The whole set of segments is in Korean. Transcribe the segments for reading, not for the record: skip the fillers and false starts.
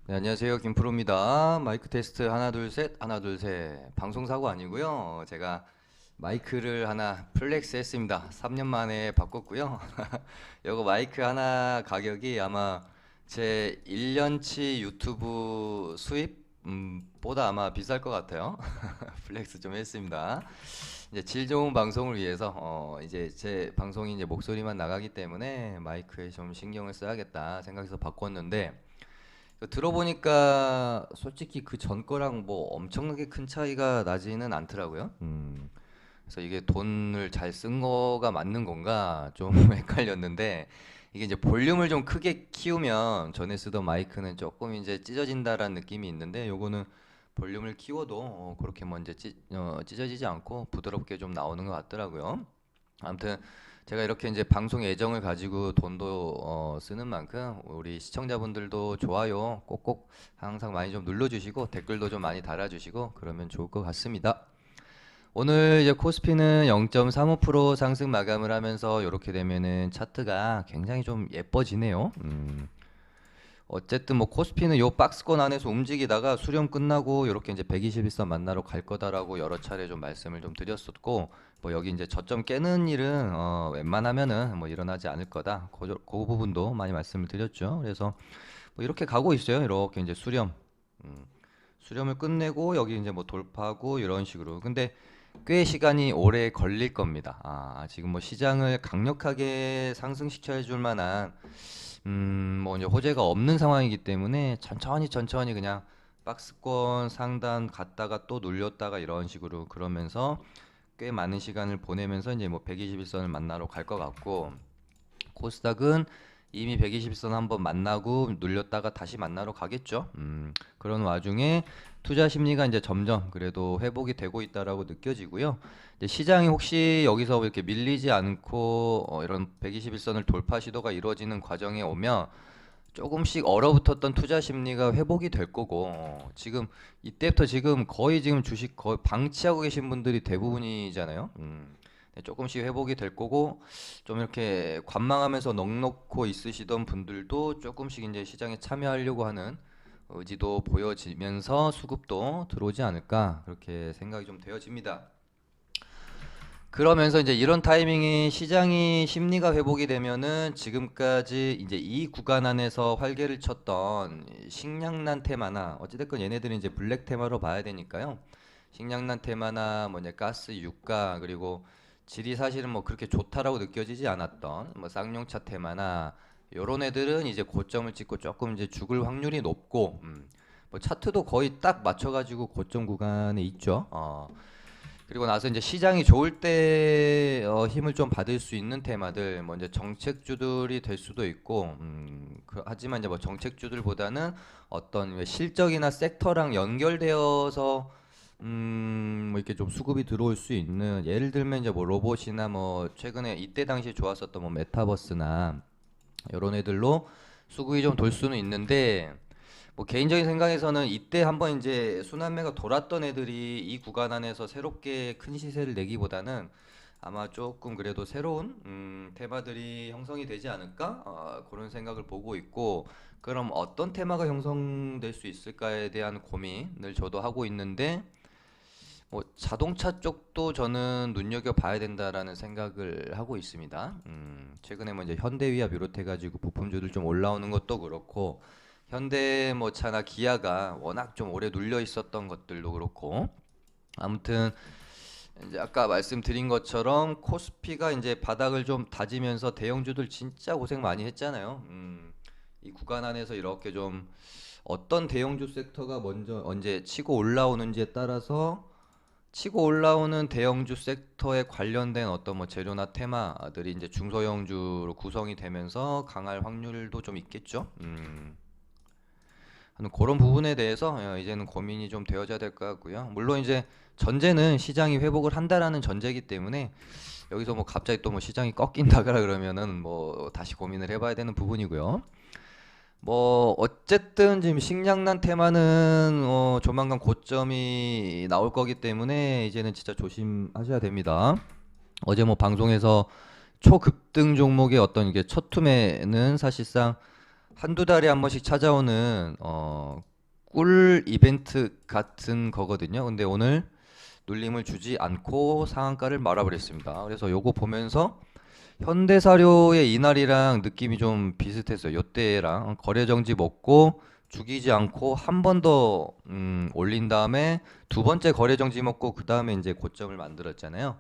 네, 안녕하세요. 김프로입니다. 마이크 테스트 하나 둘 셋, 하나 둘 셋. 방송 사고 아니고요. 제가 마이크를 하나 플렉스 했습니다. 3년 만에 바꿨고요. 이거 마이크 하나 가격이 아마 제 1년치 유튜브 수입 보다 아마 비쌀 것 같아요. 플렉스 좀 했습니다. 이제 질 좋은 방송을 위해서 이제 제 방송이 이제 목소리만 나가기 때문에 마이크에 좀 신경을 써야겠다 생각해서 바꿨는데 들어보니까 솔직히 그 전 거랑 뭐 엄청나게 큰 차이가 나지는 않더라고요. 그래서 이게 돈을 잘 쓴 거가 맞는 건가 좀 헷갈렸는데 이게 이제 볼륨을 좀 크게 키우면 전에 쓰던 마이크는 조금 이제 찢어진다라는 느낌이 있는데 요거는 볼륨을 키워도 그렇게 뭐 이제 찢어지지 않고 부드럽게 좀 나오는 것 같더라고요. 아무튼 제가 이렇게 이제 방송 애정을 가지고 돈도 쓰는 만큼 우리 시청자분들도 좋아요 꼭꼭 항상 많이 좀 눌러주시고 댓글도 좀 많이 달아주시고 그러면 좋을 것 같습니다. 오늘 이제 코스피는 0.35% 상승 마감을 하면서 이렇게 되면은 차트가 굉장히 좀 예뻐지네요. 어쨌든 뭐 코스피는 요 박스권 안에서 움직이다가 수렴 끝나고 이렇게 이제 121선 만나러 갈 거다라고 여러 차례 좀 말씀을 좀 드렸었고 뭐 여기 이제 저점 깨는 일은 웬만하면은 뭐 일어나지 않을 거다. 그 부분도 많이 말씀을 드렸죠. 그래서 뭐 이렇게 가고 있어요. 이렇게 이제 수렴. 수렴을 끝내고 여기 이제 뭐 돌파하고 이런 식으로. 근데 꽤 시간이 오래 걸릴 겁니다. 지금 뭐 시장을 강력하게 상승시켜 줄 만한 뭐 이제 호재가 없는 상황이기 때문에 천천히 천천히 그냥 박스권 상단 갔다가 또 눌렸다가 이런 식으로 그러면서 꽤 많은 시간을 보내면서 이제 뭐 121선을 만나러 갈 것 같고 코스닥은 이미 121선 한번 만나고 눌렸다가 다시 만나러 가겠죠. 그런 와중에 투자 심리가 이제 점점 그래도 회복이 되고 있다라고 느껴지고요. 이제 시장이 혹시 여기서 이렇게 밀리지 않고 이런 121선을 돌파 시도가 이루어지는 과정에 오면 조금씩 얼어붙었던 투자 심리가 회복이 될 거고 지금 이때부터 지금 거의 지금 주식 거의 방치하고 계신 분들이 대부분이잖아요. 네, 조금씩 회복이 될 거고 좀 이렇게 관망하면서 넋놓고 있으시던 분들도 조금씩 이제 시장에 참여하려고 하는 의지도 보여지면서 수급도 들어오지 않을까 그렇게 생각이 좀 되어집니다. 그러면서 이제 이런 타이밍이 시장이 심리가 회복이 되면은 지금까지 이제 이 구간 안에서 활개를 쳤던 식량난 테마나 어찌됐건 얘네들은 이제 블랙 테마로 봐야 되니까요. 식량난 테마나 뭐 이제 가스, 유가 그리고 질이 사실은 뭐 그렇게 좋다라고 느껴지지 않았던 뭐 쌍용차 테마나 요런 애들은 이제 고점을 찍고 조금 이제 죽을 확률이 높고 뭐 차트도 거의 딱 맞춰가지고 고점 구간에 있죠. 그리고 나서 이제 시장이 좋을 때 힘을 좀 받을 수 있는 테마들, 뭐 이제 정책주들이 될 수도 있고, 하지만 이제 뭐 정책주들보다는 어떤 실적이나 섹터랑 연결되어서 뭐 이렇게 좀 수급이 들어올 수 있는 예를 들면 이제 뭐 로봇이나 뭐 최근에 이때 당시에 좋았었던 뭐 메타버스나 이런 애들로 수급이 좀 돌 수는 있는데 뭐 개인적인 생각에서는 이때 한번 이제 순환매가 돌았던 애들이 이 구간 안에서 새롭게 큰 시세를 내기보다는 아마 조금 그래도 새로운 테마들이 형성이 되지 않을까 그런 생각을 보고 있고 그럼 어떤 테마가 형성될 수 있을까에 대한 고민을 저도 하고 있는데 뭐 자동차 쪽도 저는 눈여겨 봐야 된다라는 생각을 하고 있습니다. 최근에 뭐 이제 현대위아 비롯해가지고 부품주들 좀 올라오는 것도 그렇고 현대 뭐 차나 기아가 워낙 좀 오래 눌려 있었던 것들도 그렇고 아무튼 이제 아까 말씀드린 것처럼 코스피가 이제 바닥을 좀 다지면서 대형주들 진짜 고생 많이 했잖아요. 이 구간 안에서 이렇게 좀 어떤 대형주 섹터가 먼저 언제 치고 올라오는지에 따라서 치고 올라오는 대형주 섹터에 관련된 어떤 뭐 재료나 테마들이 이제 중소형주로 구성이 되면서 강할 확률도 좀 있겠죠. 하는 그런 부분에 대해서 이제는 고민이 좀 되어져야 될 것 같고요. 물론 이제 전제는 시장이 회복을 한다라는 전제이기 때문에 여기서 뭐 갑자기 또 뭐 시장이 꺾인다거나 그러면은 뭐 다시 고민을 해봐야 되는 부분이고요. 뭐 어쨌든 지금 식량난 테마는 조만간 고점이 나올 거기 때문에 이제는 진짜 조심하셔야 됩니다. 어제 뭐 방송에서 초급등 종목의 어떤 이게 첫 투매는 사실상 한두 달에 한 번씩 찾아오는 꿀 이벤트 같은 거거든요. 근데 오늘 눌림을 주지 않고 상한가를 말아버렸습니다. 그래서 요거 보면서 현대사료의 이날이랑 느낌이 좀 비슷했어요. 요때랑 거래 정지 먹고 죽이지 않고 한 번 더 올린 다음에 두 번째 거래 정지 먹고 그 다음에 이제 고점을 만들었잖아요.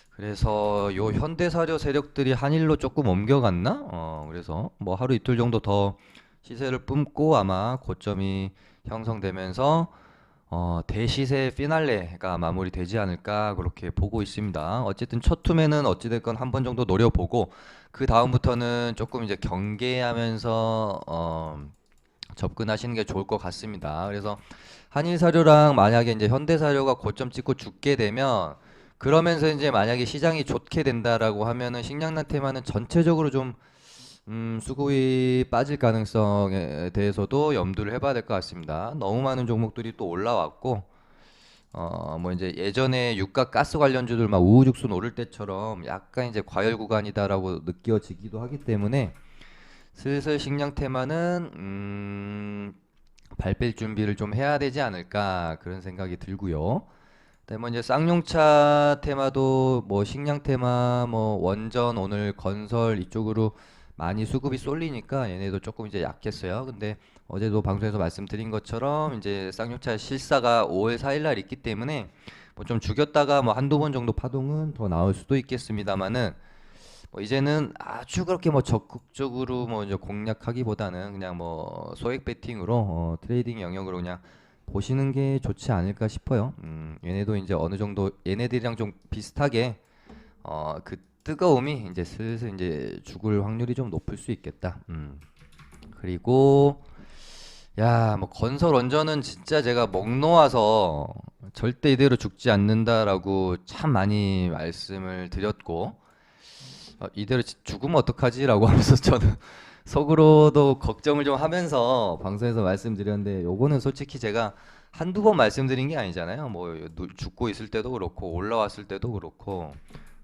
그래서 요 현대사료 세력들이 한일로 조금 옮겨갔나? 그래서 뭐 하루 이틀 정도 더 시세를 뿜고 아마 고점이 형성되면서 대시세 피날레가 마무리되지 않을까 그렇게 보고 있습니다. 어쨌든 첫 투매는 어찌됐건 한 번 정도 노려보고 그 다음부터는 조금 이제 경계하면서 접근하시는 게 좋을 것 같습니다. 그래서 한일사료랑 만약에 이제 현대사료가 고점 찍고 죽게 되면 그러면서 이제 만약에 시장이 좋게 된다라고 하면은 식량난 테마는 전체적으로 좀 수급이 빠질 가능성에 대해서도 염두를 해봐야 될 것 같습니다. 너무 많은 종목들이 또 올라왔고, 뭐 이제 예전에 유가 가스 관련주들 막 우후죽순 오를 때처럼 약간 이제 과열 구간이다라고 느껴지기도 하기 때문에 슬슬 식량 테마는 발뺄 준비를 좀 해야 되지 않을까 그런 생각이 들고요. 그다음에 뭐 이제 쌍용차 테마도 뭐 식량 테마 뭐 원전 오늘 건설 이쪽으로 많이 수급이 쏠리니까 얘네도 조금 이제 약했어요. 근데 어제도 방송에서 말씀드린 것처럼 이제 쌍용차 실사가 5월 4일 날 있기 때문에 뭐 좀 죽였다가 뭐 한두 번 정도 파동은 더 나올 수도 있겠습니다만은 뭐 이제는 아주 그렇게 뭐 적극적으로 뭐 이제 공략하기보다는 그냥 뭐 소액 베팅으로 트레이딩 영역으로 그냥 보시는 게 좋지 않을까 싶어요. 얘네도 이제 어느 정도 얘네들이랑 좀 비슷하게 그 뜨거움이 이제 슬슬 이제 죽을 확률이 좀 높을 수 있겠다. 그리고 야, 뭐 건설 원전은 진짜 제가 목 놓아서 절대 이대로 죽지 않는다라고 참 많이 말씀을 드렸고 이대로 죽으면 어떡하지라고 하면서 저는 속으로도 걱정을 좀 하면서 방송에서 말씀드렸는데 요거는 솔직히 제가 한두 번 말씀드린 게 아니잖아요. 뭐 죽고 있을 때도 그렇고 올라왔을 때도 그렇고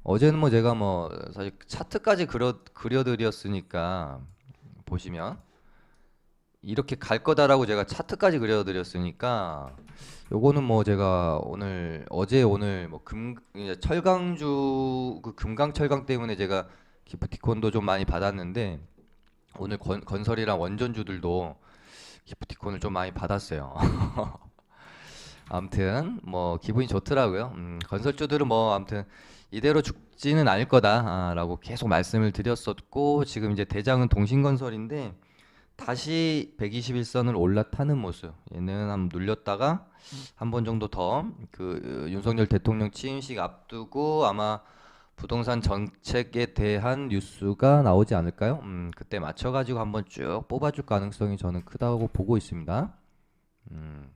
어제는 뭐 제가 뭐 사실 차트까지 그려드렸으니까 보시면 이렇게 갈 거다라고 제가 차트까지 그려드렸으니까 요거는 뭐 제가 오늘 어제 오늘 뭐 이제 철강주 그 금강철강 때문에 제가 기프티콘도 좀 많이 받았는데 오늘 건설이랑 원전주들도 기프티콘을 좀 많이 받았어요. 아무튼 뭐 기분이 좋더라고요. 건설주들은 뭐 아무튼 이대로 죽지는 않을 거다라고 계속 말씀을 드렸었고 지금 이제 대장은 동신건설인데 다시 121선을 올라타는 모습. 얘는 한번 눌렸다가 한 번 정도 더 그 윤석열 대통령 취임식 앞두고 아마 부동산 정책에 대한 뉴스가 나오지 않을까요? 그때 맞춰가지고 한번 쭉 뽑아줄 가능성이 저는 크다고 보고 있습니다. 음,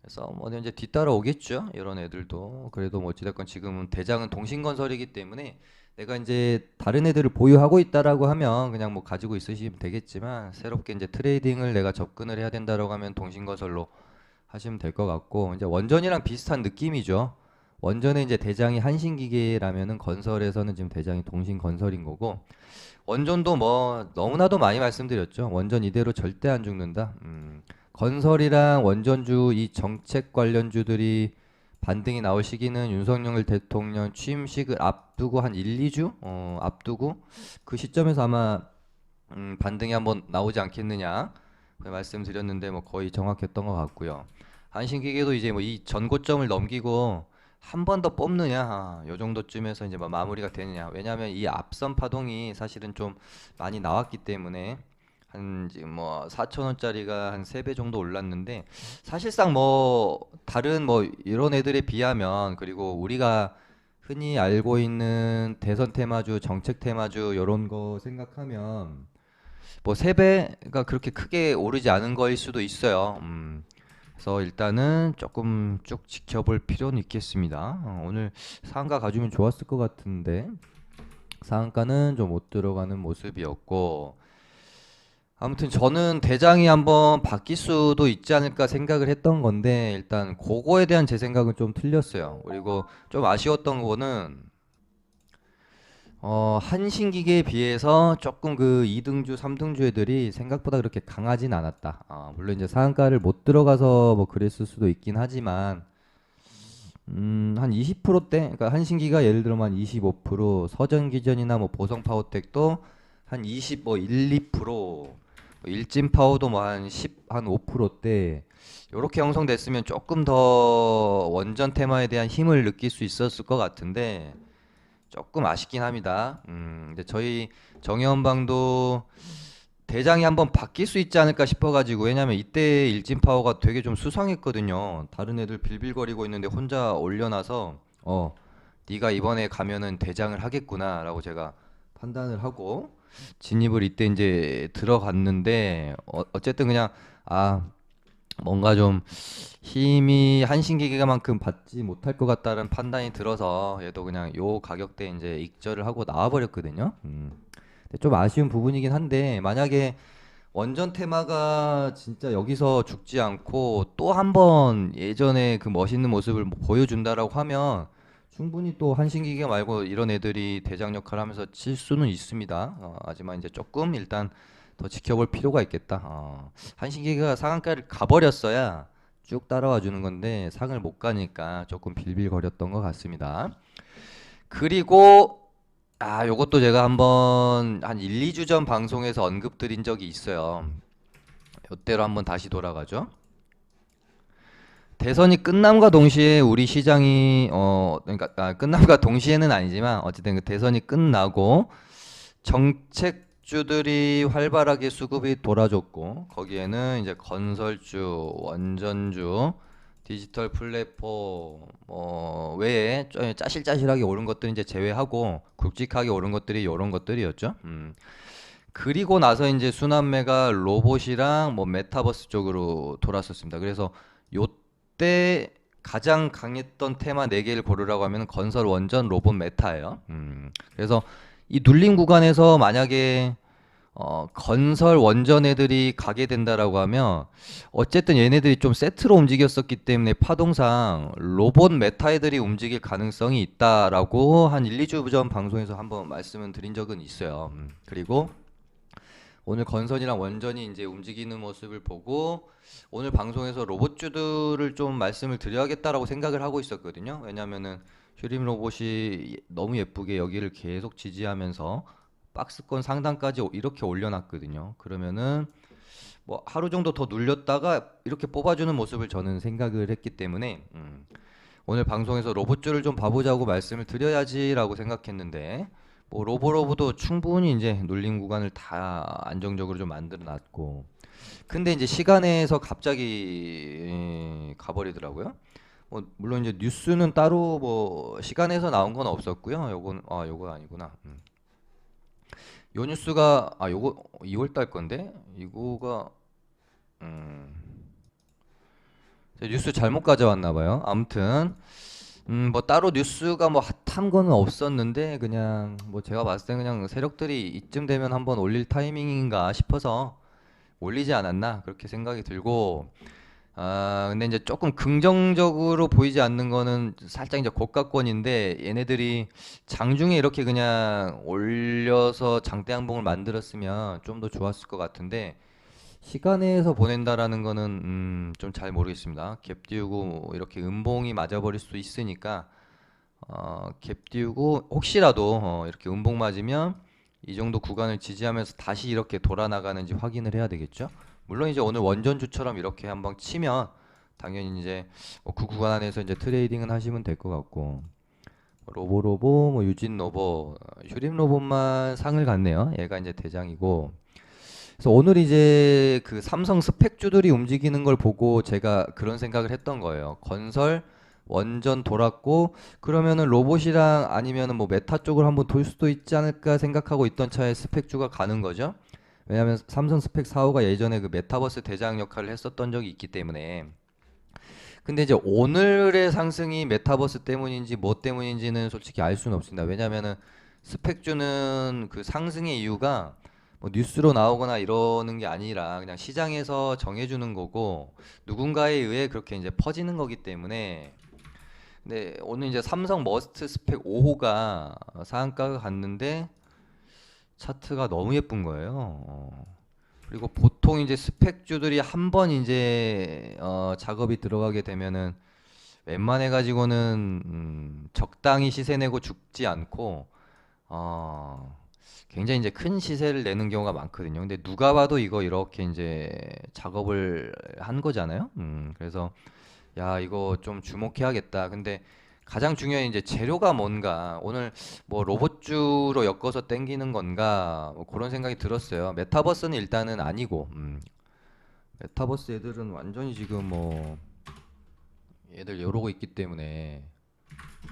그래서 뭐 이제 뒤따라 오겠죠. 이런 애들도. 그래도 뭐 어찌됐건 지금은 대장은 동신건설이기 때문에 내가 이제 다른 애들을 보유하고 있다라고 하면 그냥 뭐 가지고 있으시면 되겠지만 새롭게 이제 트레이딩을 내가 접근을 해야 된다라고 하면 동신건설로 하시면 될 것 같고 이제 원전이랑 비슷한 느낌이죠. 원전에 이제 대장이 한신기계라면은 건설에서는 지금 대장이 동신건설인 거고 원전도 뭐 너무나도 많이 말씀드렸죠. 원전 이대로 절대 안 죽는다. 건설이랑 원전주 이 정책 관련주들이 반등이 나올 시기는 윤석열 대통령 취임식을 앞두고 한 1, 2주 앞두고 그 시점에서 아마 반등이 한번 나오지 않겠느냐 그 말씀드렸는데 뭐 거의 정확했던 것 같고요. 한신기계도 이제 뭐 이 전고점을 넘기고 한 번 더 뽑느냐 요 정도쯤에서 이제 뭐 마무리가 되느냐 왜냐하면 이 앞선 파동이 사실은 좀 많이 나왔기 때문에 한 지금 뭐 4천 원짜리가 한 3배 정도 올랐는데 사실상 뭐 다른 뭐 이런 애들에 비하면 그리고 우리가 흔히 알고 있는 대선 테마주, 정책 테마주 이런 거 생각하면 뭐 3배가 그렇게 크게 오르지 않은 거일 수도 있어요. 그래서 일단은 조금 쭉 지켜볼 필요는 있겠습니다. 오늘 상한가 가주면 좋았을 것 같은데 상한가는 좀 못 들어가는 모습이었고 아무튼 저는 대장이 한번 바뀔 수도 있지 않을까 생각을 했던 건데 일단 그거에 대한 제 생각은 좀 틀렸어요. 그리고 좀 아쉬웠던 거는 한신기계에 비해서 조금 그 2등주, 3등주 애들이 생각보다 그렇게 강하진 않았다. 물론 이제 상한가를 못 들어가서 뭐 그랬을 수도 있긴 하지만, 한 20%대, 그러니까 한신기가 예를 들면 한 25%, 서전기전이나 뭐 보성파워텍도 한 20, 뭐 1, 2%, 일진파워도 뭐 한 10, 한 5%대, 요렇게 형성됐으면 조금 더 원전 테마에 대한 힘을 느낄 수 있었을 것 같은데, 조금 아쉽긴 합니다. 근데 저희 정의원방도 대장이 한번 바뀔 수 있지 않을까 싶어가지고, 왜냐면 이때 일진 파워가 되게 좀 수상했거든요. 다른 애들 빌빌거리고 있는데 혼자 올려놔서 네가 이번에 가면은 대장을 하겠구나라고 제가 판단을 하고 진입을 이때 이제 들어갔는데, 어쨌든 그냥 아 뭔가 좀 힘이 한신기계만큼 받지 못할 것 같다는 판단이 들어서 얘도 그냥 요 가격대 이제 익절을 하고 나와버렸거든요. 근데 좀 아쉬운 부분이긴 한데, 만약에 원전 테마가 진짜 여기서 죽지 않고 또 한 번 예전에 그 멋있는 모습을 보여준다라고 하면 충분히 또 한신기계 말고 이런 애들이 대장 역할을 하면서 칠 수는 있습니다. 하지만 이제 조금 일단 더 지켜볼 필요가 있겠다. 한신기계가 상한가를 가버렸어야 쭉 따라와 주는 건데 상을 못 가니까 조금 빌빌거렸던 것 같습니다. 그리고 요것도 제가 한번 한 1, 2주 전 방송에서 언급드린 적이 있어요. 이때로 한번 다시 돌아가죠. 대선이 끝남과 동시에 우리 시장이 그러니까 끝남과 동시에는 아니지만 어쨌든 그 대선이 끝나고 정책주들이 활발하게 수급이 돌아줬고, 거기에는 이제 건설주, 원전주, 디지털 플랫폼 외에 짜실짜실하게 오른 것들은 이제 제외하고 굵직하게 오른 것들이 이런 것들이었죠. 그리고 나서 이제 순환매가 로봇이랑 뭐 메타버스 쪽으로 돌았었습니다. 그래서 요때 가장 강했던 테마 4개를 고르라고 하면 건설, 원전, 로봇, 메타예요. 그래서 이 눌림 구간에서 만약에 건설 원전 애들이 가게 된다라고 하면 어쨌든 얘네들이 좀 세트로 움직였었기 때문에 파동상 로봇 메타 애들이 움직일 가능성이 있다라고 한 1, 2주 전 방송에서 한번 말씀을 드린 적은 있어요. 그리고 오늘 건설이랑 원전이 이제 움직이는 모습을 보고 오늘 방송에서 로봇주들을 좀 말씀을 드려야겠다라고 생각을 하고 있었거든요. 왜냐면은 휴림 로봇이 너무 예쁘게 여기를 계속 지지하면서 박스권 상단까지 이렇게 올려놨거든요. 그러면은 뭐 하루 정도 더 눌렸다가 이렇게 뽑아주는 모습을 저는 생각을 했기 때문에 오늘 방송에서 로봇주를 좀 봐보자고 말씀을 드려야지라고 생각했는데, 뭐 로보로보도 충분히 이제 눌림 구간을 다 안정적으로 좀 만들어 놨고, 근데 이제 시간에서 갑자기 가버리더라고요. 물론 이제 뉴스는 따로 뭐 시간에서 나온 건 없었고요. 요거 아니구나. 요 뉴스가 요거 2월 달 건데 이거가 음, 제가 뉴스 잘못 가져왔나 봐요. 아무튼 뭐 따로 뉴스가 뭐 핫한 거는 없었는데 그냥 뭐 제가 봤을 때 그냥 세력들이 이쯤 되면 한번 올릴 타이밍인가 싶어서 올리지 않았나 그렇게 생각이 들고, 근데 이제 조금 긍정적으로 보이지 않는 거는 살짝 이제 고가권인데, 얘네들이 장중에 이렇게 그냥 올려서 장대 항봉을 만들었으면 좀 더 좋았을 것 같은데 시간에서 보낸다라는 거는 좀 잘 모르겠습니다. 갭 띄우고 뭐 이렇게 음봉이 맞아버릴 수도 있으니까 갭 띄우고 혹시라도 이렇게 음봉 맞으면 이 정도 구간을 지지하면서 다시 이렇게 돌아 나가는지 확인을 해야 되겠죠. 물론 이제 오늘 원전주처럼 이렇게 한번 치면 당연히 이제 뭐그 구간 안에서 이제 트레이딩은 하시면 될 것 같고, 로보로보 뭐 유진 로보, 휴림 로봇만 상을 갔네요. 얘가 이제 대장이고. 그래서 오늘 이제 그 삼성 스펙주들이 움직이는 걸 보고 제가 그런 생각을 했던 거예요. 건설 원전 돌았고 그러면은 로봇이랑 아니면은 뭐 메타 쪽으로 한번 돌 수도 있지 않을까 생각하고 있던 차에 스펙주가 가는 거죠. 왜냐하면 삼성 스펙 4호가 예전에 그 메타버스 대장 역할을 했었던 적이 있기 때문에. 근데 이제 오늘의 상승이 메타버스 때문인지 뭐 때문인지는 솔직히 알 수는 없습니다. 왜냐면은 스펙주는 그 상승의 이유가 뭐 뉴스로 나오거나 이러는 게 아니라 그냥 시장에서 정해주는 거고 누군가에 의해 그렇게 이제 퍼지는 거기 때문에. 네, 오늘 이제 삼성 머스트 스펙 5호가 상한가가 갔는데 차트가 너무 예쁜 거예요. 그리고 보통 이제 스펙주들이 한 번 이제 작업이 들어가게 되면은 웬만해 가지고는 적당히 시세 내고 죽지 않고 어, 굉장히 이제 큰 시세를 내는 경우가 많거든요. 근데 누가 봐도 이거 이렇게 이제 작업을 한 거잖아요. 그래서 야, 이거 좀 주목해야겠다. 근데 가장 중요한 이제 재료가 뭔가 오늘 뭐 로봇주로 엮어서 땡기는 건가 뭐 그런 생각이 들었어요. 메타버스는 일단은 아니고 메타버스 애들은 완전히 지금 뭐 얘들 이러고 있기 때문에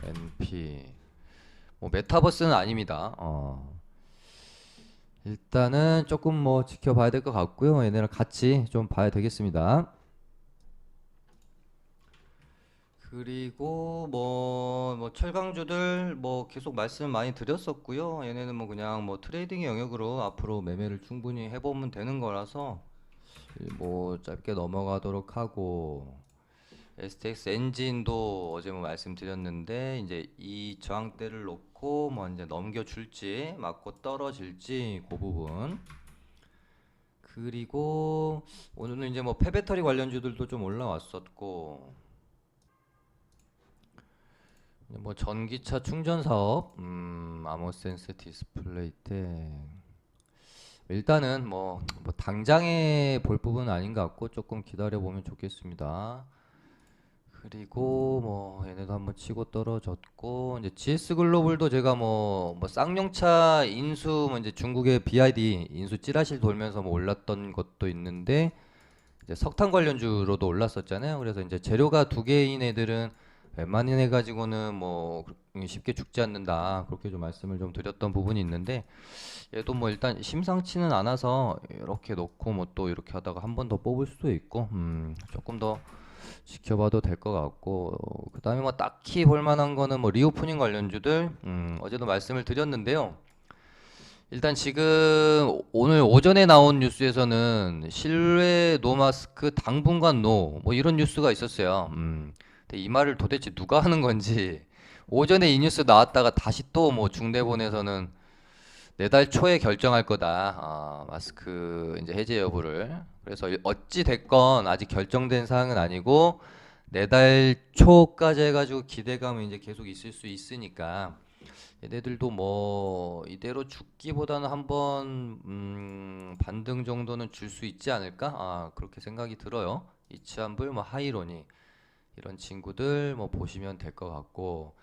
NP 뭐 메타버스는 아닙니다. 일단은 조금 뭐 지켜봐야 될 것 같고요. 얘네랑 같이 좀 봐야 되겠습니다. 그리고 뭐 철강주들 뭐 계속 말씀 많이 드렸었고요. 얘네는 뭐 그냥 뭐 트레이딩 영역으로 앞으로 매매를 충분히 해보면 되는 거라서 뭐 짧게 넘어가도록 하고 STX 엔진도 어제 뭐 말씀드렸는데 이제 이 저항대를 놓고 뭐 이제 넘겨줄지 맞고 떨어질지 그 부분. 그리고 오늘은 이제 뭐 폐배터리 관련주들도 좀 올라왔었고 뭐 전기차 충전 사업, 아모센스 디스플레이 때 일단은 뭐 당장에 볼 부분은 아닌 것 같고 조금 기다려 보면 좋겠습니다. 그리고 뭐 얘네도 한번 치고 떨어졌고 이제 GS 글로벌도 제가 뭐 쌍용차 인수 뭐 이제 중국의 BID 인수 찌라시 돌면서 뭐 올랐던 것도 있는데 이제 석탄 관련주로도 올랐었잖아요. 그래서 이제 재료가 두 개인 애들은 웬만한 애 가지고는 뭐 쉽게 죽지 않는다. 그렇게 좀 말씀을 좀 드렸던 부분이 있는데 얘도 뭐 일단 심상치는 않아서 이렇게 놓고 뭐 또 이렇게 하다가 한 번 더 뽑을 수도 있고 조금 더 지켜봐도 될 것 같고 그다음에 뭐 딱히 볼 만한 거는 뭐 리오프닝 관련주들 어제도 말씀을 드렸는데요. 일단 지금 오늘 오전에 나온 뉴스에서는 실외 노 마스크 당분간 노 뭐 이런 뉴스가 있었어요. 근데 이 말을 도대체 누가 하는 건지 오전에 이 뉴스 나왔다가 다시 또 뭐 중대본에서는 내달 초에 결정할 거다. 마스크 이제 해제 여부를. 그래서 어찌 됐건 아직 결정된 사항은 아니고 내달 초까지 해가지고 기대감은 이제 계속 있을 수 있으니까 얘네들도 뭐 이대로 죽기보다는 한번 반등 정도는 줄 수 있지 않을까? 그렇게 생각이 들어요. 이치한불, 뭐 하이로니 이런 친구들 뭐 보시면 될 것 같고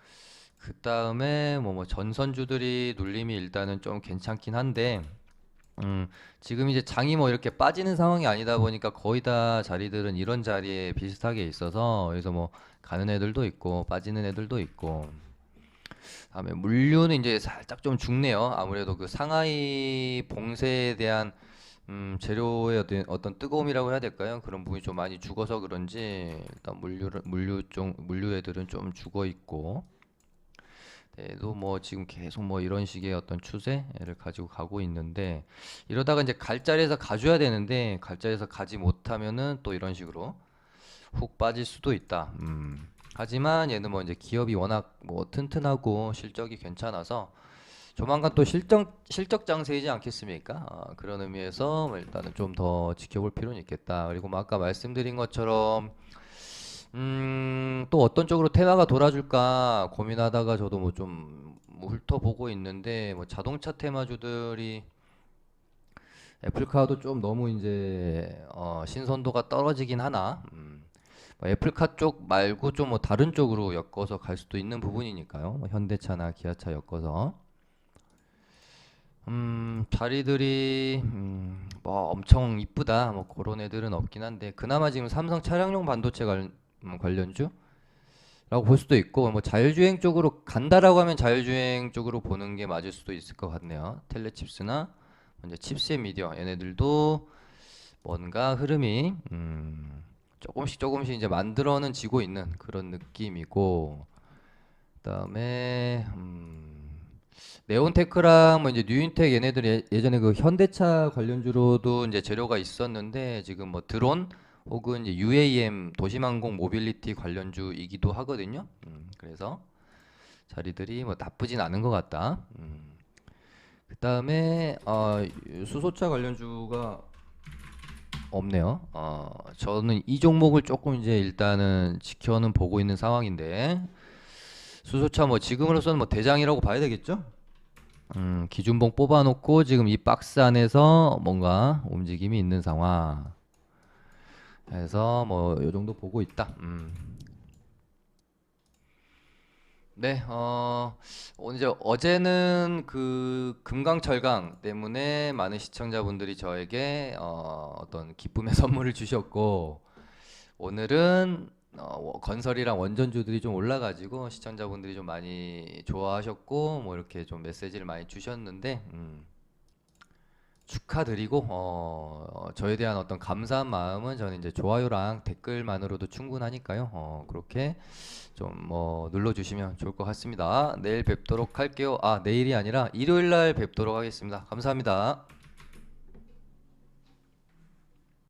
그 다음에 뭐 전선주들이 눌림이 일단은 좀 괜찮긴 한데 지금 이제 장이 뭐 이렇게 빠지는 상황이 아니다 보니까 거의 다 자리들은 이런 자리에 비슷하게 있어서 그래서 뭐 가는 애들도 있고 빠지는 애들도 있고 다음에 물류는 이제 살짝 좀 죽네요. 아무래도 그 상하이 봉쇄에 대한 재료의 어떤 뜨거움이라고 해야 될까요? 그런 부분이 좀 많이 죽어서 그런지 일단 물류 애들은 좀 죽어 있고 또 뭐 지금 계속 뭐 이런 식의 어떤 추세를 가지고 가고 있는데 이러다가 이제 갈 자리에서 가줘야 되는데 갈 자리에서 가지 못하면은 또 이런 식으로 훅 빠질 수도 있다. 하지만 얘는 뭐 이제 기업이 워낙 뭐 튼튼하고 실적이 괜찮아서 조만간 또 실적 장세이지 않겠습니까? 그런 의미에서 뭐 일단은 좀 더 지켜볼 필요는 있겠다. 그리고 뭐 아까 말씀드린 것처럼 또 어떤 쪽으로 테마가 돌아줄까 고민하다가 저도 뭐 좀 훑어보고 있는데 뭐 자동차 테마주들이 애플카도 좀 너무 이제 신선도가 떨어지긴 하나 뭐 애플카 쪽 말고 좀 뭐 다른 쪽으로 엮어서 갈 수도 있는 부분이니까요. 뭐 현대차나 기아차 엮어서 자리들이 뭐 엄청 이쁘다 뭐 그런 애들은 없긴 한데 그나마 지금 삼성 차량용 반도체 관련주 라고 볼 수도 있고 뭐 자율주행 쪽으로 간다라고 하면 자율주행 쪽으로 보는 게 맞을 수도 있을 것 같네요. 텔레칩스나 이제 칩셋 미디어 얘네들도 뭔가 흐름이 조금씩 이제 만들어는 지고 있는 그런 느낌이고 그다음에 네온테크랑 뭐 이제 뉴인텍 얘네들 예전에 그 현대차 관련주로도 이제 재료가 있었는데 지금 뭐 드론 혹은 이제 UAM 도심항공 모빌리티 관련주이기도 하거든요. 그래서 자리들이 뭐 나쁘진 않은 것 같다. 그다음에 수소차 관련주가 없네요. 저는 이 종목을 조금 이제 일단은 지켜는 보고 있는 상황인데 수소차 뭐 지금으로서는 뭐 대장이라고 봐야 되겠죠? 기준봉 뽑아놓고 지금 이 박스 안에서 뭔가 움직임이 있는 상황. 해서 뭐 요 정도 보고 있다. 네, 오늘 이제 어제는 그 금강철강 때문에 많은 시청자분들이 저에게 어떤 기쁨의 선물을 주셨고 오늘은 건설이랑 원전주들이 좀 올라가지고 시청자분들이 좀 많이 좋아하셨고 뭐 이렇게 좀 메시지를 많이 주셨는데 축하드리고 저에 대한 어떤 감사한 마음은 저는 이제 좋아요랑 댓글만으로도 충분하니까요. 그렇게 좀 뭐 눌러주시면 좋을 것 같습니다. 내일 뵙도록 할게요. 아, 내일이 아니라 일요일 날 뵙도록 하겠습니다. 감사합니다.